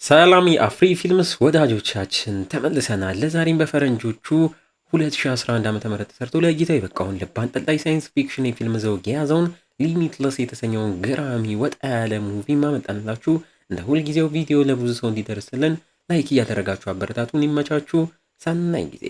ሰላም የአፍሪ ፊልምስ ወዳጆቻችን ተመልሰናል። ለዛሬም በፈረንጆቹ 2011 ዓ.ም ተሰርቶ ለእይታ የበቃውን ልብ አንጠልጣይ ሳይንስ ፊክሽን የፊልም ዘውግ የያዘውን ሊሚትለስ የተሰኘውን ገራሚ ወጣ ያለ ሙቪ ማመጣንላችሁ። እንደ ሁልጊዜው ቪዲዮ ለብዙ ሰው እንዲደርስልን ላይክ እያደረጋችሁ አበረታቱን። ይመቻችሁ። ሰናይ ጊዜ።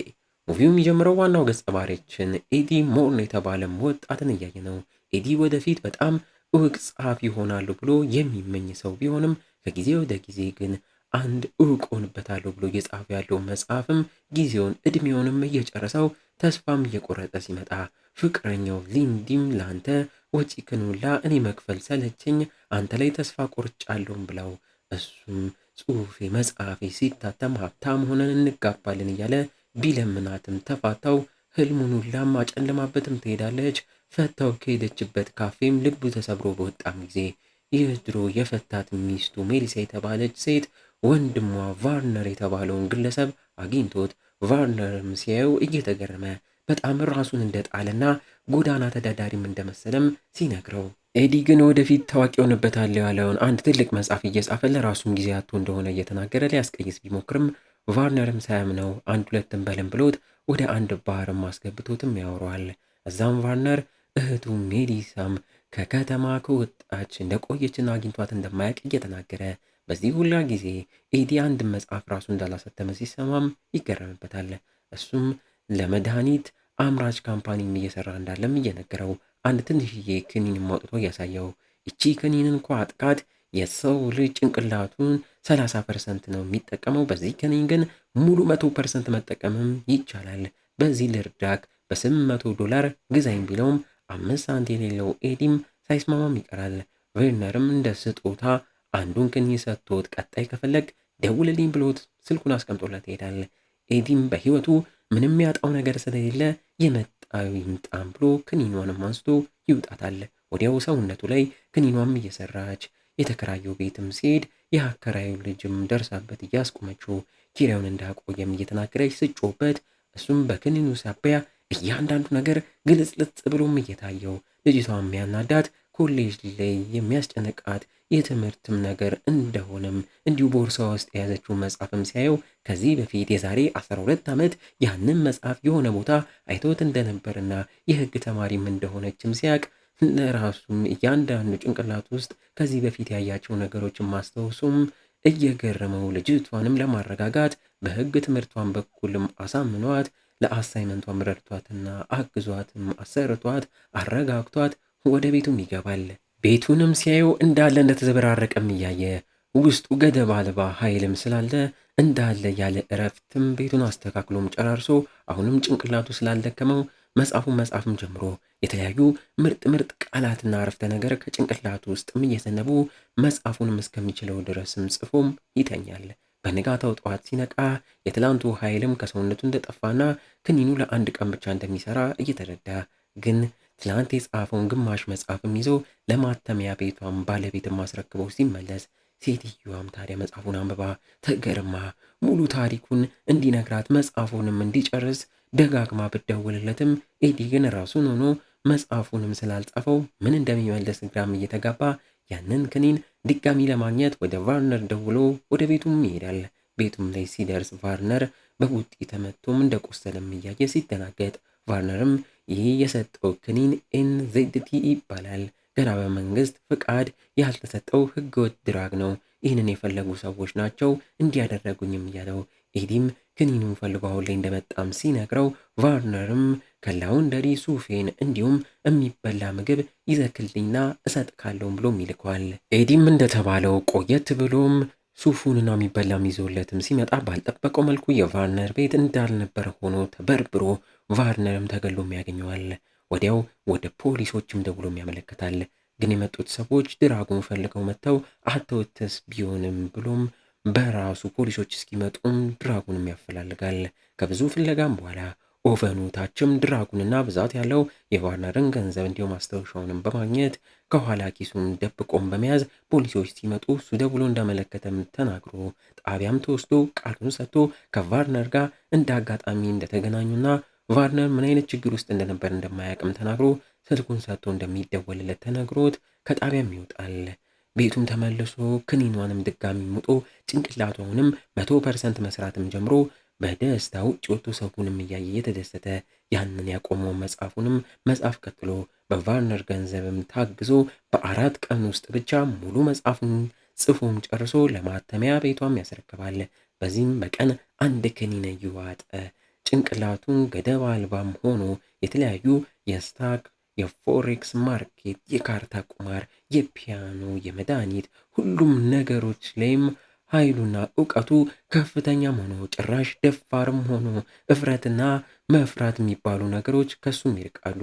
ሙቪው የሚጀምረው ዋናው ገጸ ባህሪያችን ኤዲ ሞርን የተባለ ወጣትን እያየ ነው። ኤዲ ወደፊት በጣም እውቅ ጸሐፊ ይሆናሉ ብሎ የሚመኝ ሰው ቢሆንም ከጊዜ ወደ ጊዜ ግን አንድ እውቅ ሆንበታለሁ ብሎ እየጻፈ ያለው መጽሐፍም ጊዜውን እድሜውንም እየጨረሰው ተስፋም እየቆረጠ ሲመጣ ፍቅረኛው ሊንዲም ላንተ ወጪ ክንውላ እኔ መክፈል ሰለቸኝ አንተ ላይ ተስፋ ቆርጫለሁም ብለው እሱም ጽሁፌ መጽሐፌ ሲታተም ሀብታም ሆነን እንጋባለን እያለ ቢለምናትም ተፋታው። ህልሙን ሁላም አጨለማበትም ትሄዳለች። ፈታው ከሄደችበት ካፌም ልቡ ተሰብሮ በወጣም ጊዜ ይህ ድሮ የፈታት ሚስቱ ሜሊሳ የተባለች ሴት ወንድሟ ቫርነር የተባለውን ግለሰብ አግኝቶት ቫርነርም ሲያየው እየተገረመ በጣም ራሱን እንደጣለና ጎዳና ተዳዳሪም እንደመሰለም ሲነግረው ኤዲ ግን ወደፊት ታዋቂ ሆንበታል ያለውን አንድ ትልቅ መጽሐፍ እየጻፈ ለራሱም ጊዜ አጥቶ እንደሆነ እየተናገረ ሊያስቀይስ ቢሞክርም ቫርነርም ሳያምነው አንድ ሁለትም በለም ብሎት ወደ አንድ ባርም አስገብቶትም ያወራዋል። እዛም ቫርነር እህቱ ሜሊሳም ከከተማ ከወጣች እንደቆየችና አግኝቷት እንደማያውቅ እየተናገረ በዚህ ሁላ ጊዜ ኤዲ አንድ መጽሐፍ ራሱ እንዳላሰተመ ሲሰማም ይገረምበታል። እሱም ለመድኃኒት አምራች ካምፓኒም እየሰራ እንዳለም እየነገረው አንድ ትንሽዬ ክኒንም አውጥቶ እያሳየው እቺ ክኒን እንኳ አጥቃት የሰው ልጅ ጭንቅላቱን 30% ነው የሚጠቀመው። በዚህ ክኒን ግን ሙሉ 100% መጠቀምም ይቻላል። በዚህ ልርዳክ $800 ግዛኝ ቢለውም 5 ሳንቲም የሌለው ኤዲም ሳይስማማም ይቀራል። ቬርነርም እንደ ስጦታ አንዱን ክኒን ሰጥቶት ቀጣይ ከፈለግ ደውልልኝ ብሎት ስልኩን አስቀምጦለት ይሄዳል። ኤዲም በህይወቱ ምንም ያጣው ነገር ስለሌለ የመጣው ይምጣም ብሎ ክኒኗንም አንስቶ ይውጣታል። ወዲያው ሰውነቱ ላይ ክኒኗም እየሰራች የተከራየው ቤትም ሲሄድ የአከራዩ ልጅም ደርሳበት እያስቆመችው ኪራዩን እንዳቆየም እየተናገረች ስጮበት እሱም በክኒኑ ሳቢያ እያንዳንዱ ነገር ግልጽልጽ ብሎም እየታየው ልጅቷ የሚያናዳት ኮሌጅ ላይ የሚያስጨነቃት የትምህርትም ነገር እንደሆነም እንዲሁ ቦርሳ ውስጥ የያዘችው መጽሐፍም ሲያየው ከዚህ በፊት የዛሬ 12 ዓመት ያንን መጽሐፍ የሆነ ቦታ አይቶት እንደነበርና የህግ ተማሪም እንደሆነችም ሲያቅ ለራሱም እያንዳንዱ ጭንቅላት ውስጥ ከዚህ በፊት ያያቸው ነገሮችን ማስታወሱም እየገረመው ልጅቷንም ለማረጋጋት በህግ ትምህርቷን በኩልም አሳምኗት ለአሳይመንቷም ረድቷትና አግዟትም አሰርቷት አረጋግቷት ወደ ቤቱም ይገባል። ቤቱንም ሲያየው እንዳለ እንደተዘበራረቀም እያየ ውስጡ ገደብ አልባ ኃይልም ስላለ እንዳለ ያለ እረፍትም ቤቱን አስተካክሎም ጨራርሶ አሁንም ጭንቅላቱ ስላልደከመው መጽሐፍም ጀምሮ የተለያዩ ምርጥ ቃላትና አረፍተ ነገር ከጭንቅላቱ ውስጥም እየዘነቡ መጽሐፉንም እስከሚችለው ድረስም ጽፎም ይተኛል። በንጋታው ጠዋት ሲነቃ የትላንቱ ኃይልም ከሰውነቱ እንደጠፋና ክኒኑ ለአንድ ቀን ብቻ እንደሚሰራ እየተረዳ ግን ትላንት የጻፈውን ግማሽ መጽሐፍም ይዞ ለማተሚያ ቤቷም ባለቤትም አስረክበው ሲመለስ ሴትዮዋም ታዲያ መጽሐፉን አንብባ ተገርማ ሙሉ ታሪኩን እንዲነግራት መጽሐፉንም እንዲጨርስ ደጋግማ ብትደውልለትም ኤዲ ግን ራሱን ሆኖ መጽሐፉንም ስላልጻፈው ምን እንደሚመለስ ግራም እየተጋባ ያንን ክኒን ድጋሚ ለማግኘት ወደ ቫርነር ደውሎ ወደ ቤቱም ይሄዳል። ቤቱም ላይ ሲደርስ ቫርነር በቡጢ ተመቶም እንደቆሰለም እያየ ሲደናገጥ ቫርነርም ይህ የሰጠው ክኒን NZT ይባላል። ገና በመንግስት ፍቃድ ያልተሰጠው ህገወጥ ድራግ ነው። ይህንን የፈለጉ ሰዎች ናቸው እንዲያደረጉኝም እያለው ኤዲም ክኒኑን ፈልጎ አሁን ላይ እንደመጣም ሲነግረው ቫርነርም ከላውንደሪ ሱፌን እንዲሁም የሚበላ ምግብ ይዘክልኝና እሰጥካለሁም ብሎም ይልከዋል። ኤዲም እንደተባለው ቆየት ብሎም ሱፉንና የሚበላም ይዞለትም ሲመጣ ባልጠበቀው መልኩ የቫርነር ቤት እንዳልነበረ ሆኖ ተበርብሮ ቫርነርም ተገሎም ያገኘዋል። ወዲያው ወደ ፖሊሶችም ደውሎም ያመለክታል። ግን የመጡት ሰዎች ድራጉን ፈልገው መጥተው አተውትስ ቢሆንም ብሎም በራሱ ፖሊሶች እስኪመጡም ድራጉንም ያፈላልጋል። ከብዙ ፍለጋም በኋላ ኦቨኑ ታችም ድራጉንና ብዛት ያለው የቫርነርን ገንዘብ እንዲሁም ማስታወሻውንም በማግኘት ከኋላ ኪሱን ደብቆም በመያዝ ፖሊሶች ሲመጡ እሱ ደውሎ እንዳመለከተም ተናግሮ ጣቢያም ተወስዶ ቃሉን ሰጥቶ ከቫርነር ጋር እንደ አጋጣሚ እንደተገናኙና ቫርነር ምን አይነት ችግር ውስጥ እንደነበር እንደማያውቅም ተናግሮ ስልኩን ሰጥቶ እንደሚደወልለት ተነግሮት ከጣቢያም ይወጣል። ቤቱም ተመልሶ ክኒኗንም ድጋሚ ሙጦ ጭንቅላቷንም 100% መስራትም ጀምሮ በደስታ ውጭ ወጥቶ ሰውንም እያየ የተደሰተ ያንን ያቆመው መጽሐፉንም መጽሐፍ ቀጥሎ በቫርነር ገንዘብም ታግዞ በ4 ቀን ውስጥ ብቻ ሙሉ መጽሐፉን ጽፎም ጨርሶ ለማተሚያ ቤቷም ያስረክባል። በዚህም በቀን 1 ክኒን እየዋጠ ጭንቅላቱን ገደብ አልባም ሆኖ የተለያዩ የስታክ የፎሬክስ ማርኬት፣ የካርታ ቁማር፣ የፒያኖ፣ የመድኃኒት ሁሉም ነገሮች ላይም ኃይሉና እውቀቱ ከፍተኛም ሆኖ ጭራሽ ደፋርም ሆኖ እፍረትና መፍራት የሚባሉ ነገሮች ከሱም ይርቃሉ።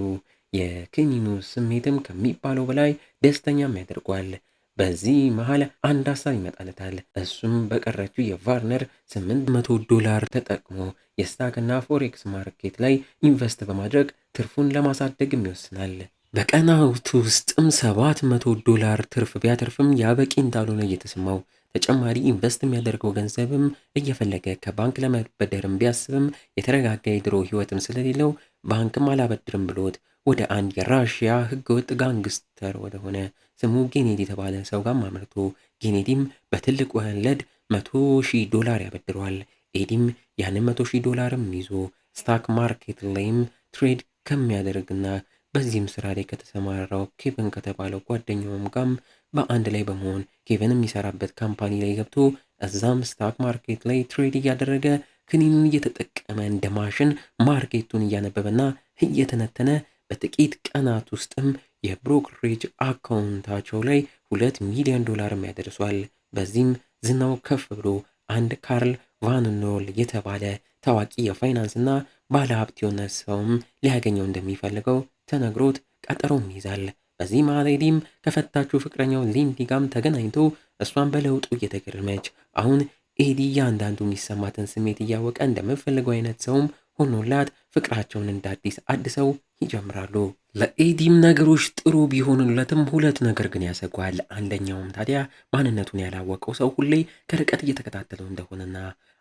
የክኒኑ ስሜትም ከሚባለው በላይ ደስተኛም ያደርጓል። በዚህ መሃል አንድ ሀሳብ ይመጣለታል። እሱም በቀረችው የቫርነር $800 ተጠቅሞ የስታክና ፎሬክስ ማርኬት ላይ ኢንቨስት በማድረግ ትርፉን ለማሳደግም ይወስናል። በቀናት ውስጥም $700 ትርፍ ቢያተርፍም ያበቂ እንዳልሆነ እየተሰማው ተጨማሪ ኢንቨስት የሚያደርገው ገንዘብም እየፈለገ ከባንክ ለመበደርም ቢያስብም የተረጋጋ የድሮ ህይወትም ስለሌለው ባንክም አላበድርም ብሎት ወደ አንድ የራሽያ ህገወጥ ጋንግስተር ወደሆነ ስሙ ጌኔዲ የተባለ ሰው ጋር አምርቶ ጌኔዲም በትልቅ ወለድ $100,000 ያበድረዋል። ኤዲም ያንን $100,000ም ይዞ ስታክ ማርኬት ላይም ትሬድ ከሚያደርግና በዚህም ስራ ላይ ከተሰማራው ኬቨን ከተባለው ጓደኛውም ጋርም በአንድ ላይ በመሆን ኬቨን የሚሰራበት ካምፓኒ ላይ ገብቶ እዛም ስታክ ማርኬት ላይ ትሬድ እያደረገ ክኒኑን እየተጠቀመ እንደ ማሽን ማርኬቱን እያነበበና እየተነተነ በጥቂት ቀናት ውስጥም የብሮክሬጅ አካውንታቸው ላይ $2 ሚሊዮን ያደርሷል። በዚህም ዝናው ከፍ ብሎ አንድ ካርል ቫንኖል የተባለ ታዋቂ የፋይናንስና ባለሀብት የሆነ ሰውም ሊያገኘው እንደሚፈልገው ተነግሮት ቀጠሮም ይዛል። በዚህ መሃል ኤዲም ከፈታችው ፍቅረኛው ሊንዲ ጋም ተገናኝቶ እሷን በለውጡ እየተገረመች አሁን ኤዲ እያንዳንዱ የሚሰማትን ስሜት እያወቀ እንደምፈልገው አይነት ሰውም ሆኖላት ፍቅራቸውን እንደ አዲስ አድሰው ይጀምራሉ። ለኤዲም ነገሮች ጥሩ ቢሆኑለትም ሁለት ነገር ግን ያሰጓል። አንደኛውም ታዲያ ማንነቱን ያላወቀው ሰው ሁሌ ከርቀት እየተከታተለው እንደሆነና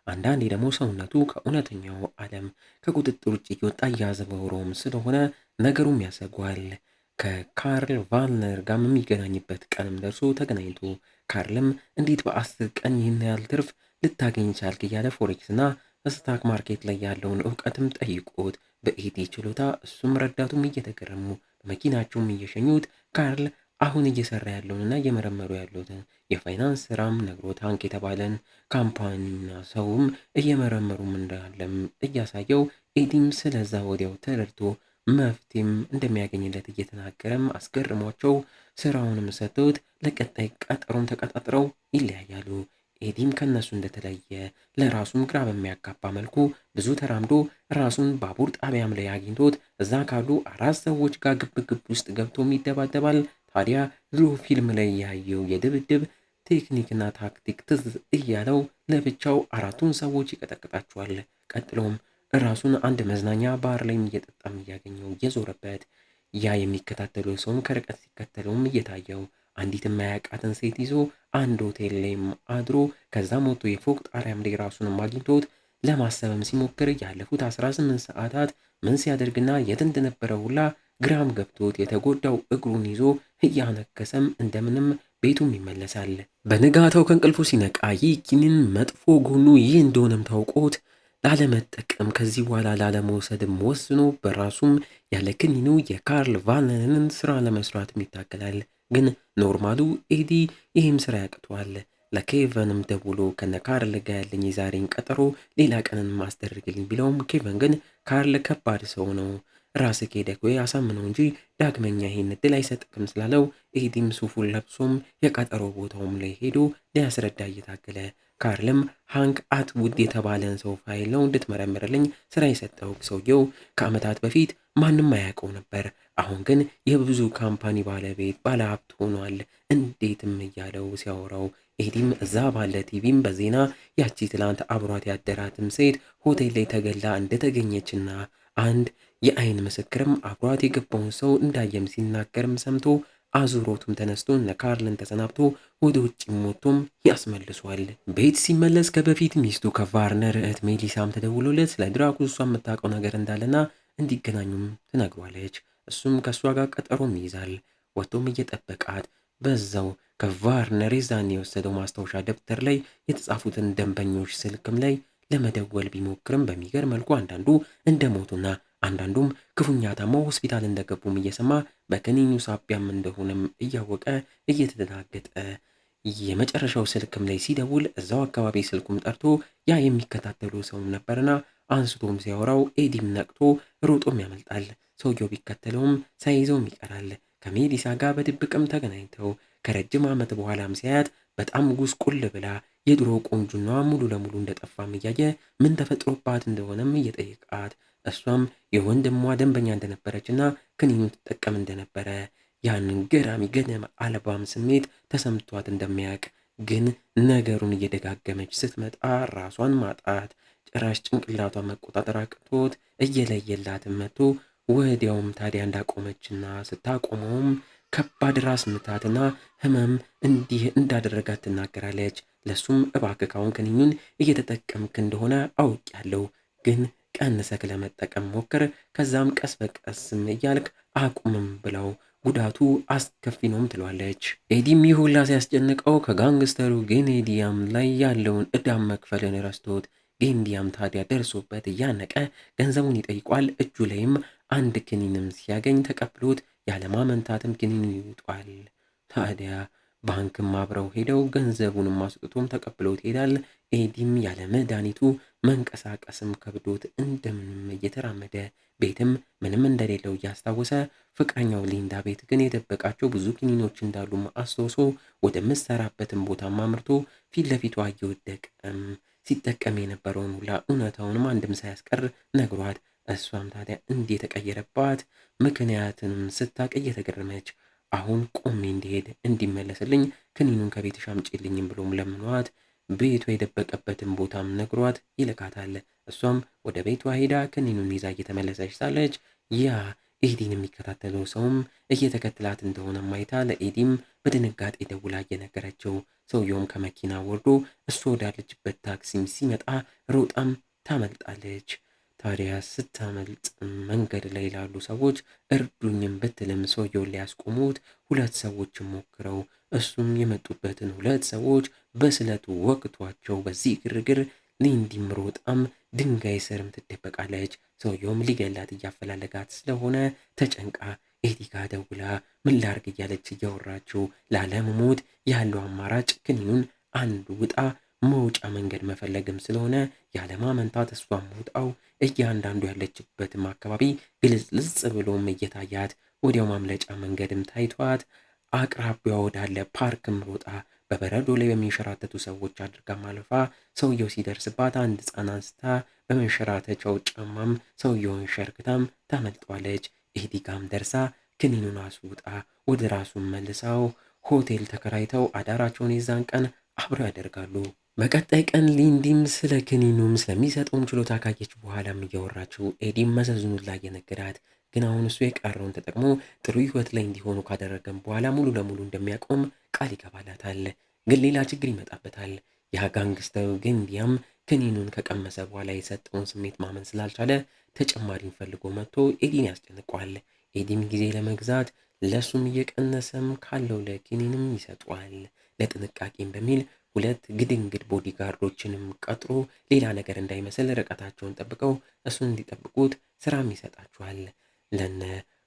አንዳንዴ ደግሞ ሰውነቱ ከእውነተኛው ዓለም ከቁጥጥር ውጭ እየወጣ እያዘበውረውም ስለሆነ ነገሩም ያሰጓል። ከካርል ቫልነር ጋር የሚገናኝበት ቀንም ደርሶ ተገናኝቶ ካርልም እንዴት በ10 ቀን ይህን ያህል ትርፍ ልታገኝ ቻልክ እያለ ፎሬክስ እና ስታክ ማርኬት ላይ ያለውን እውቀትም ጠይቆት በኤዲ ችሎታ እሱም ረዳቱም እየተገረሙ በመኪናቸውም እየሸኙት ካርል አሁን እየሰራ ያለውንና እየመረመሩ ያሉትን የፋይናንስ ስራም ነግሮት ሃንክ የተባለን ካምፓኒና ሰውም እየመረመሩም እንዳለም እያሳየው ኤዲም ስለዛ ወዲያው ተረድቶ መፍትሄም እንደሚያገኝለት እየተናገረም አስገርሟቸው ስራውንም ሰጥተውት ለቀጣይ ቀጠሮም ተቀጣጥረው ይለያያሉ። ኤዲም ከነሱ እንደተለየ ለራሱም ግራ በሚያጋባ መልኩ ብዙ ተራምዶ ራሱን ባቡር ጣቢያም ላይ አግኝቶት እዛ ካሉ 4 ሰዎች ጋር ግብግብ ውስጥ ገብቶም ይደባደባል። ታዲያ ድሮ ፊልም ላይ ያየው የድብድብ ቴክኒክና ታክቲክ ትዝ እያለው ለብቻው 4ቱን ሰዎች ይቀጠቅጣቸዋል። ቀጥሎም ራሱን አንድ መዝናኛ ባር ላይ እየጠጣም እያገኘው እየዞረበት ያ የሚከታተለው ሰውም ከርቀት ሲከተለውም እየታየው አንዲት የማያውቃትን ሴት ይዞ አንድ ሆቴል ላይም አድሮ ከዛም ወጥቶ የፎቅ ጣሪያም ላይ ራሱንም አግኝቶት ለማሰብም ሲሞክር ያለፉት 18 ሰዓታት ምን ሲያደርግና የት እንደነበረ ሁላ ግራም ገብቶት የተጎዳው እግሩን ይዞ እያነከሰም እንደምንም ቤቱም ይመለሳል። በንጋታው ከእንቅልፉ ሲነቃ ይህ ኪኒን መጥፎ ጎኑ ይህ እንደሆነም ታውቆት ላለመጠቀም ከዚህ በኋላ ላለመውሰድም ወስኖ በራሱም ያለ ክኒኑ የካርል ቫልነርን ስራ ለመስራትም ይታገላል። ግን ኖርማሉ ኤዲ ይህም ስራ ያቅቷል። ለኬቨንም ደውሎ ከነ ካርል ጋር ያለኝ የዛሬን ቀጠሮ ሌላ ቀንን ማስደርግልኝ ቢለውም ኬቨን ግን ካርል ከባድ ሰው ነው ራስህ ሄደህ ወይ አሳምነው እንጂ ዳግመኛ ይሄን እድል አይሰጥክም ስላለው ኤዲም ሱፉን ለብሶም የቀጠሮ ቦታውም ላይ ሄዶ ሊያስረዳ እየታገለ ካርልም ሃንክ አትውድ የተባለን ሰው ፋይል ነው እንድትመረምርልኝ ስራ የሰጠው ሰውየው ከዓመታት በፊት ማንም አያውቀው ነበር። አሁን ግን የብዙ ካምፓኒ ባለቤት ባለሀብት ሆኗል። እንዴትም እያለው ሲያወራው ኤዲም እዛ ባለ ቲቪም በዜና ያቺ ትላንት አብሯት ያደራትም ሴት ሆቴል ላይ ተገላ እንደተገኘችና አንድ የአይን ምስክርም አብሯት የገባውን ሰው እንዳየም ሲናገርም ሰምቶ አዙሮቱም ተነስቶ እነ ካርልን ተሰናብቶ ወደ ውጭም ወጥቶም ያስመልሷል። ቤት ሲመለስ ከበፊት ሚስቱ ከቫርነር እህት ሜሊሳም ተደውሎለት ስለ ድራኩ እሷ የምታውቀው ነገር እንዳለና እንዲገናኙም ትነግሯለች። እሱም ከእሷ ጋር ቀጠሮም ይይዛል። ወጥቶም እየጠበቃት በዛው ከቫርነር የዛኔ የወሰደው ማስታወሻ ደብተር ላይ የተጻፉትን ደንበኞች ስልክም ላይ ለመደወል ቢሞክርም በሚገርም መልኩ አንዳንዱ እንደሞቱና አንዳንዱም ክፉኛ ታመው ሆስፒታል እንደገቡም እየሰማ በክኒኑ ሳቢያም እንደሆነም እያወቀ እየተደናገጠ የመጨረሻው ስልክም ላይ ሲደውል እዛው አካባቢ ስልኩም ጠርቶ ያ የሚከታተሉ ሰውም ነበርና አንስቶም ሲያወራው ኤዲም ነቅቶ ሮጦም ያመልጣል። ሰውየው ቢከተለውም ሳይዘውም ይቀራል። ከሜሊሳ ጋር በድብቅም ተገናኝተው ከረጅም ዓመት በኋላም ሲያያት በጣም ጉስቁል ብላ የድሮ ቆንጆና ሙሉ ለሙሉ እንደጠፋም እያየ ምን ተፈጥሮባት እንደሆነም እየጠየቃት እሷም የወንድሟ ደንበኛ እንደነበረችና ክኒኑን ትጠቀም እንደነበረ ያንን ገራሚ ገደም አልባም ስሜት ተሰምቷት እንደሚያውቅ ግን ነገሩን እየደጋገመች ስትመጣ ራሷን ማጣት ጭራሽ ጭንቅላቷን መቆጣጠር አቅቶት እየለየላትም መጥቶ ወዲያውም ታዲያ እንዳቆመችና ስታቆመውም ከባድ ራስ ምታትና ህመም እንዲህ እንዳደረጋት ትናገራለች። ለሱም እባክህ ካሁን ክኒኑን እየተጠቀምክ እንደሆነ አውቄያለሁ፣ ግን ቀንሰክ ለመጠቀም ሞክር፣ ከዛም ቀስ በቀስም እያልክ አቁምም ብለው ጉዳቱ አስከፊ ነውም ትለዋለች። ኤዲም ይህ ሁላ ሲያስጨንቀው ከጋንግስተሩ ጌኔዲያም ላይ ያለውን ዕዳም መክፈልን ረስቶት ጌንዲያም ታዲያ ደርሶበት እያነቀ ገንዘቡን ይጠይቋል። እጁ ላይም አንድ ክኒንም ሲያገኝ ተቀብሎት ያለማመንታትም ክኒኑ ይውጧል። ታዲያ ባንክም አብረው ሄደው ገንዘቡንም አስጥቶም ተቀብሎት ይሄዳል። ኤዲም ያለ መድኃኒቱ መንቀሳቀስም ከብዶት እንደምንም እየተራመደ ቤትም ምንም እንደሌለው እያስታወሰ ፍቅረኛው ሊንዳ ቤት ግን የደበቃቸው ብዙ ክኒኖች እንዳሉም አስታውሶ ወደምትሰራበትም ቦታም አምርቶ ፊት ለፊቷ እየወደቀም ሲጠቀም የነበረውን ሁላ እውነታውንም አንድም ሳያስቀር ነግሯት እሷም ታዲያ እንዲህ የተቀየረባት ምክንያትንም ስታቅ እየተገረመች አሁን ቆሜ እንዲሄድ እንዲመለስልኝ ክኒኑን ከቤትሽ አምጪልኝም ብሎም ለምኗት ቤቷ የደበቀበትን ቦታም ነግሯት ይልካታል። እሷም ወደ ቤቷ ሄዳ ክኒኑን ይዛ እየተመለሰች ሳለች ያ ኤዲን የሚከታተለው ሰውም እየተከተላት እንደሆነ ማይታ ለኤዲም በድንጋጤ ደውላ እየነገረችው ሰውየውም ከመኪና ወርዶ እሱ ወዳለችበት ታክሲም ሲመጣ ሮጣም ታመልጣለች። ታዲያ ስታመልጥ መንገድ ላይ ላሉ ሰዎች እርዱኝም ብትልም ሰውየውን ሊያስቆሙት ሁለት ሰዎችም ሞክረው እሱም የመጡበትን ሁለት ሰዎች በስለቱ ወቅቷቸው በዚህ ግርግር ሊንዲም ሮጣም ድንጋይ ስርም ትደበቃለች። ሰውየውም ሊገላት እያፈላለጋት ስለሆነ ተጨንቃ ኤዲ ጋ ደውላ ምን ላርግ እያለች እያወራችው ላለመሞት ያለው አማራጭ ክኒኑን አንድ ውጣ መውጫ መንገድ መፈለግም ስለሆነ ያለማመንታት እሷም ውጣው እያንዳንዱ ያለችበትም አካባቢ ግልጽልጽ ብሎም እየታያት ወዲያው ማምለጫ መንገድም ታይቷት አቅራቢያ ወዳለ ፓርክም ሮጣ በበረዶ ላይ በሚንሸራተቱ ሰዎች አድርጋ ማለፋ ሰውየው ሲደርስባት አንድ ሕፃን አንስታ በመንሸራተቻው ጫማም ሰውየውን ሸርክታም ታመልጠዋለች። ኤዲ ጋም ደርሳ ክኒኑን አስውጣ ወደ ራሱን መልሳው ሆቴል ተከራይተው አዳራቸውን የዛን ቀን አብረው ያደርጋሉ። በቀጣይ ቀን ሊንዲም ስለ ክኒኑም ስለሚሰጠውም ችሎታ ካየች በኋላም እያወራችው ኤዲም መዘዙን ላይ የነገራት ግን አሁን እሱ የቀረውን ተጠቅሞ ጥሩ ህይወት ላይ እንዲሆኑ ካደረገም በኋላ ሙሉ ለሙሉ እንደሚያቆም ቃል ይገባላታል። ግን ሌላ ችግር ይመጣበታል። ያ ጋንግስተሩ ጌንዲያም ክኒኑን ከቀመሰ በኋላ የሰጠውን ስሜት ማመን ስላልቻለ ተጨማሪን ፈልጎ መጥቶ ኤዲን ያስጨንቋል። ኤዲም ጊዜ ለመግዛት ለሱም እየቀነሰም ካለው ለኪኒንም ይሰጧል። ለጥንቃቄም በሚል ሁለት ግድንግድ ቦዲጋርዶችንም ቀጥሮ ሌላ ነገር እንዳይመስል ርቀታቸውን ጠብቀው እሱን እንዲጠብቁት ስራም ይሰጣቸዋል። ለነ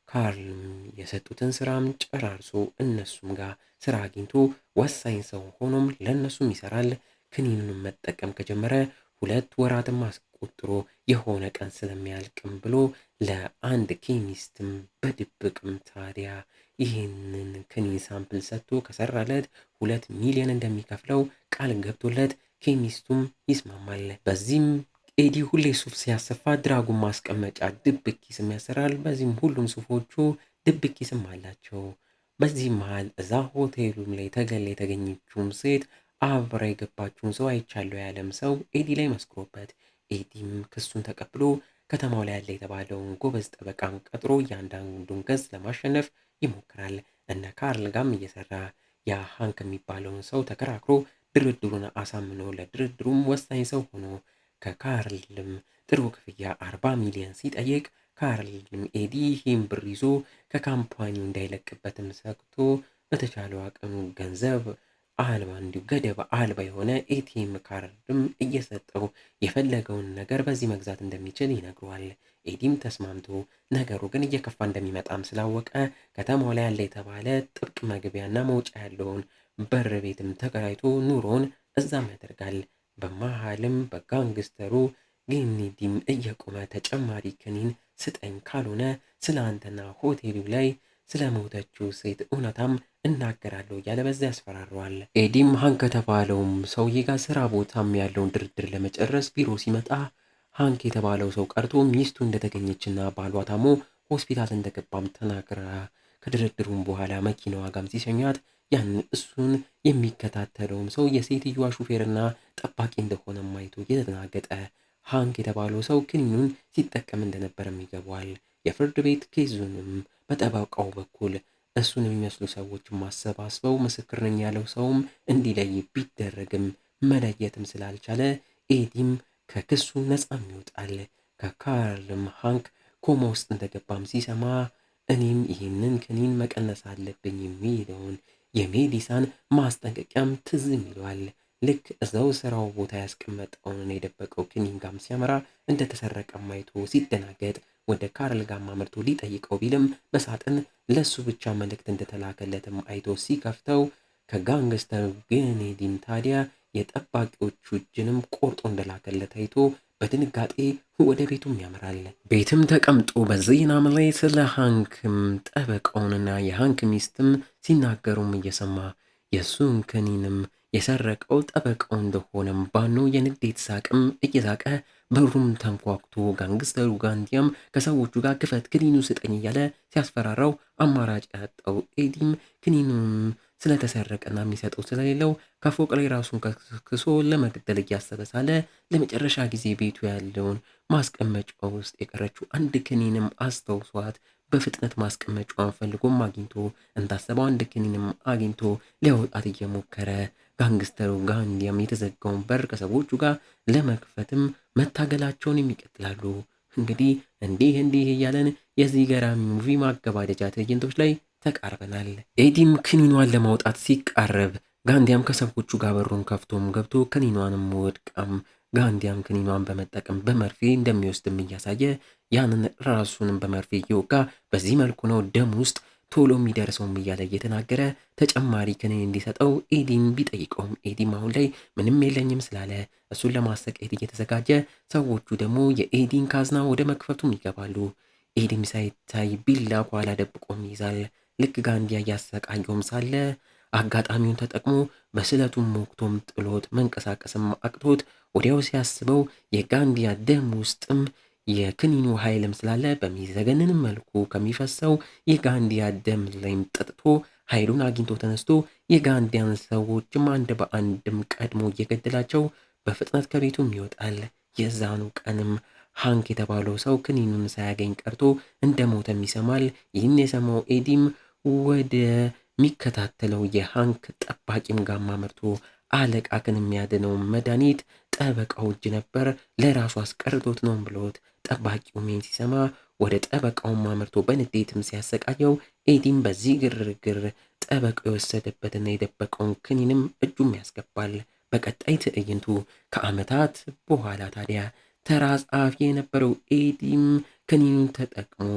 ካርልም የሰጡትን ስራም ጨራርሶ እነሱም ጋር ስራ አግኝቶ ወሳኝ ሰው ሆኖም ለእነሱም ይሰራል። ክኒኑንም መጠቀም ከጀመረ 2 ወራትም አስቆጥሮ የሆነ ቀን ስለሚያልቅም ብሎ ለአንድ ኬሚስትም በድብቅም ታዲያ ይህንን ክኒን ሳምፕል ሰጥቶ ከሰራለት 2 ሚሊዮን እንደሚከፍለው ቃል ገብቶለት ኬሚስቱም ይስማማል። በዚህም ኤዲ ሁሌ ሱፍ ሲያሰፋ ድራጉን ማስቀመጫ ድብቅ ኪስም ያሰራል። በዚህም ሁሉም ሱፎቹ ድብቅ ኪስም አላቸው። በዚህ መሃል እዛ ሆቴሉም ላይ ተገላ የተገኘችውም ሴት አብራ የገባችውን ሰው አይቻለሁ ያለም ሰው ኤዲ ላይ መስክሮበት ኤዲም ክሱን ተቀብሎ ከተማው ላይ ያለ የተባለውን ጎበዝ ጠበቃን ቀጥሮ እያንዳንዱን ገጽ ለማሸነፍ ይሞክራል። እነ ካርል ጋም እየሰራ ያ ሃንክ የሚባለውን ሰው ተከራክሮ ድርድሩን አሳምኖ ለድርድሩም ወሳኝ ሰው ሆኖ ከካርልም ጥሩ ክፍያ 40 ሚሊዮን ሲጠይቅ ካርልም ኤዲ ይህን ብር ይዞ ከካምፓኒው እንዳይለቅበትም ሰግቶ በተቻለው አቅም ገንዘብ አልባ እንዲሁ ገደብ አልባ የሆነ ኤቲኤም ካርድም እየሰጠው የፈለገውን ነገር በዚህ መግዛት እንደሚችል ይነግረዋል። ኤዲም ተስማምቶ ነገሩ ግን እየከፋ እንደሚመጣም ስላወቀ ከተማው ላይ ያለ የተባለ ጥብቅ መግቢያና መውጫ ያለውን በር ቤትም ተከራይቶ ኑሮን እዛም ያደርጋል። በመሃልም በጋንግስተሩ ጌኔዲም እየቆመ ተጨማሪ ክኒን ስጠኝ ካልሆነ ስለ አንተና ሆቴሉ ላይ ስለ ሞተችው ሴት እውነታም እናገራለሁ እያለ በዚያ ያስፈራረዋል። ኤዲም ሃንክ ከተባለውም ሰውዬ ጋር ስራ ቦታም ያለውን ድርድር ለመጨረስ ቢሮ ሲመጣ ሃንክ የተባለው ሰው ቀርቶ ሚስቱ እንደተገኘችና ባሏ ታሞ ሆስፒታል እንደገባም ተናግራ ከድርድሩም በኋላ መኪናዋ ጋም ሲሸኛት ያን እሱን የሚከታተለውም ሰው የሴትዮዋ ሹፌርና ጠባቂ እንደሆነም አይቶ እየተደናገጠ ሃንክ የተባለው ሰው ክኒኑን ሲጠቀም እንደነበረም ይገባዋል። የፍርድ ቤት ኬዙንም በጠበቃው በኩል እሱን የሚመስሉ ሰዎችን ማሰባስበው ምስክር ነኝ ያለው ሰውም እንዲለይ ቢደረግም መለየትም ስላልቻለ ኤዲም ከክሱ ነፃም ይወጣል። ከካርልም ሃንክ ኮማ ውስጥ እንደገባም ሲሰማ እኔም ይህንን ክኒን መቀነስ አለብኝ የሚለውን የሜዲሳን ማስጠንቀቂያም ትዝም ይለዋል። ልክ እዛው ስራው ቦታ ያስቀመጠውን የደበቀው ክኒን ጋም ሲያመራ እንደተሰረቀ አይቶ ሲደናገጥ ወደ ካርል ጋር አምርቶ ሊጠይቀው ቢልም በሳጥን ለሱ ብቻ መልእክት እንደተላከለትም አይቶ ሲከፍተው ከጋንግስተር ጌኔዲም ታዲያ የጠባቂዎቹ እጅንም ቆርጦ እንደላከለት አይቶ በድንጋጤ ወደ ቤቱም ያመራል። ቤትም ተቀምጦ በዜናም ላይ ስለ ሃንክም ጠበቃውንና የሃንክ ሚስትም ሲናገሩም እየሰማ የእሱን ክኒንም የሰረቀው ጠበቃው እንደሆነም ባኖ የንዴት ሳቅም እየሳቀ በሩም ተንኳኩቶ ጋንግስተሩ ጋንዲያም ከሰዎቹ ጋር ክፈት ክኒኑ ስጠኝ እያለ ሲያስፈራራው አማራጭ ያጣው ኤዲም ክኒኑም ስለተሰረቀና የሚሰጠው ስለሌለው ከፎቅ ላይ ራሱን ከስክሶ ለመግደል እያሰበ ሳለ ለመጨረሻ ጊዜ ቤቱ ያለውን ማስቀመጫ ውስጥ የቀረችው አንድ ክኒንም አስታውሷት በፍጥነት ማስቀመጫዋን ፈልጎም አግኝቶ እንዳሰበው አንድ ክኒንም አግኝቶ ሊያወጣት እየሞከረ ጋንግስተሩ ጋንዲያም የተዘጋውን በር ከሰዎቹ ጋር ለመክፈትም መታገላቸውን ይቀጥላሉ። እንግዲህ እንዲህ እያለን የዚህ ገራሚ ሙቪ ማገባደጃ ትዕይንቶች ላይ ተቃርበናል። ኤዲም ክኒኗን ለማውጣት ሲቃረብ ጋንዲያም ከሰዎቹ ጋር በሩን ከፍቶም ገብቶ ክኒኗንም ወድቃም ጋንዲያም ክኒኗን በመጠቀም በመርፌ እንደሚወስድም እያሳየ ያንን ራሱንም በመርፌ እየወጋ በዚህ መልኩ ነው ደም ውስጥ ቶሎ የሚደርሰውም እያለ እየተናገረ ተጨማሪ ክኒን እንዲሰጠው ኤዲን ቢጠይቀውም ኤዲም አሁን ላይ ምንም የለኝም ስላለ እሱን ለማሰቃየት እየተዘጋጀ ሰዎቹ ደግሞ የኤዲን ካዝና ወደ መክፈቱም ይገባሉ። ኤዲም ሳይታይ ቢላ ኋላ ደብቆም ይይዛል። ልክ ጋንዲያ እያሰቃየውም ሳለ አጋጣሚውን ተጠቅሞ በስለቱም ሞክቶም ጥሎት መንቀሳቀስም አቅቶት ወዲያው ሲያስበው የጋንዲያ ደም ውስጥም የክኒኑ ኃይልም ስላለ በሚዘገንን መልኩ ከሚፈሰው የጋንዲያ ደም ላይም ጠጥቶ ኃይሉን አግኝቶ ተነስቶ የጋንዲያን ሰዎችም አንድ በአንድም ቀድሞ እየገደላቸው በፍጥነት ከቤቱም ይወጣል። የዛኑ ቀንም ሃንክ የተባለው ሰው ክኒኑን ሳያገኝ ቀርቶ እንደሞተም ይሰማል። ይህን የሰማው ኤዲም ወደ ሚከታተለው የሃንክ ጠባቂም ጋማ መርቶ አለቃክን የሚያድነው መድኃኒት ጠበቃው እጅ ነበር ለራሱ አስቀርቶት ነው ብሎት ጠባቂው ሜን ሲሰማ ወደ ጠበቃውን ማመርቶ በንዴትም ሲያሰቃየው ኤዲም በዚህ ግርግር ጠበቃው የወሰደበትና የደበቀውን ክኒንም እጁም ያስገባል። በቀጣይ ትዕይንቱ ከዓመታት በኋላ ታዲያ ተራ ጸሐፊ የነበረው ኤዲም ክኒኑን ተጠቅሞ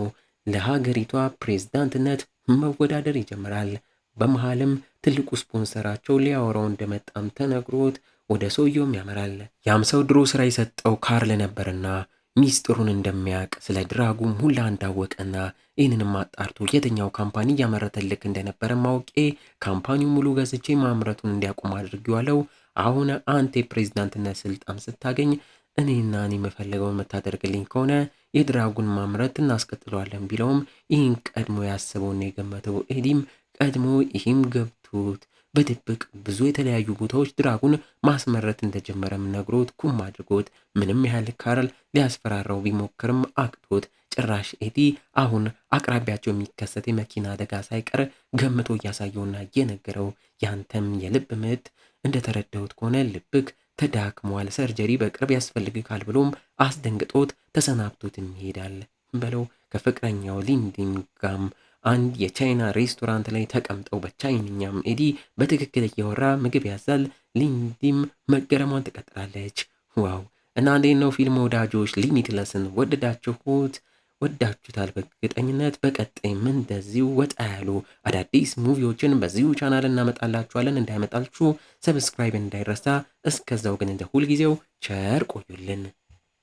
ለሀገሪቷ ፕሬዝዳንትነት መወዳደር ይጀምራል። በመሃልም ትልቁ ስፖንሰራቸው ሊያወራው እንደመጣም ተነግሮት ወደ ሰውየውም ያመራል። ያም ሰው ድሮ ስራ የሰጠው ካርል ነበርና ሚስጥሩን እንደሚያውቅ ስለ ድራጉም ሁላ እንዳወቀና ይህንንም አጣርቶ የትኛው ካምፓኒ እያመረተልክ እንደነበረ ማውቄ ካምፓኒው ሙሉ ገዝቼ ማምረቱን እንዲያቆም አድርጌዋለሁ። አሁን አንተ የፕሬዝዳንትነት ስልጣን ስታገኝ እኔ የምፈልገውን የምታደርግልኝ ከሆነ የድራጉን ማምረት እናስቀጥለዋለን ቢለውም ይህን ቀድሞ ያስበውና የገመተው ኤዲም ቀድሞ ይህም ገብቶት በድብቅ ብዙ የተለያዩ ቦታዎች ድራጉን ማስመረት እንደጀመረም ነግሮት ኩም አድርጎት ምንም ያህል ካርል ሊያስፈራራው ቢሞክርም አቅቶት ጭራሽ ኤዲ አሁን አቅራቢያቸው የሚከሰት የመኪና አደጋ ሳይቀር ገምቶ እያሳየውና እየነገረው ያንተም የልብ ምት እንደተረዳሁት ከሆነ ልብክ ተዳክሟል፣ ሰርጀሪ በቅርብ ያስፈልግካል ብሎም አስደንግጦት ተሰናብቶት ይሄዳል። በለው ከፍቅረኛው ሊንዲን ጋም አንድ የቻይና ሬስቶራንት ላይ ተቀምጠው በቻይንኛም ኤዲ በትክክል እያወራ ምግብ ያዛል። ሊንዲም መገረሟን ትቀጥላለች። ዋው! እና እንዴት ነው ፊልም ወዳጆች ሊሚትለስን ወደዳችሁት? ወዳችሁታል በእርግጠኝነት። በቀጣይም እንደዚሁ ወጣ ያሉ አዳዲስ ሙቪዎችን በዚሁ ቻናል እናመጣላችኋለን። እንዳይመጣችሁ ሰብስክራይብ እንዳይረሳ። እስከዛው ግን እንደ ሁልጊዜው ቸር ቆዩልን።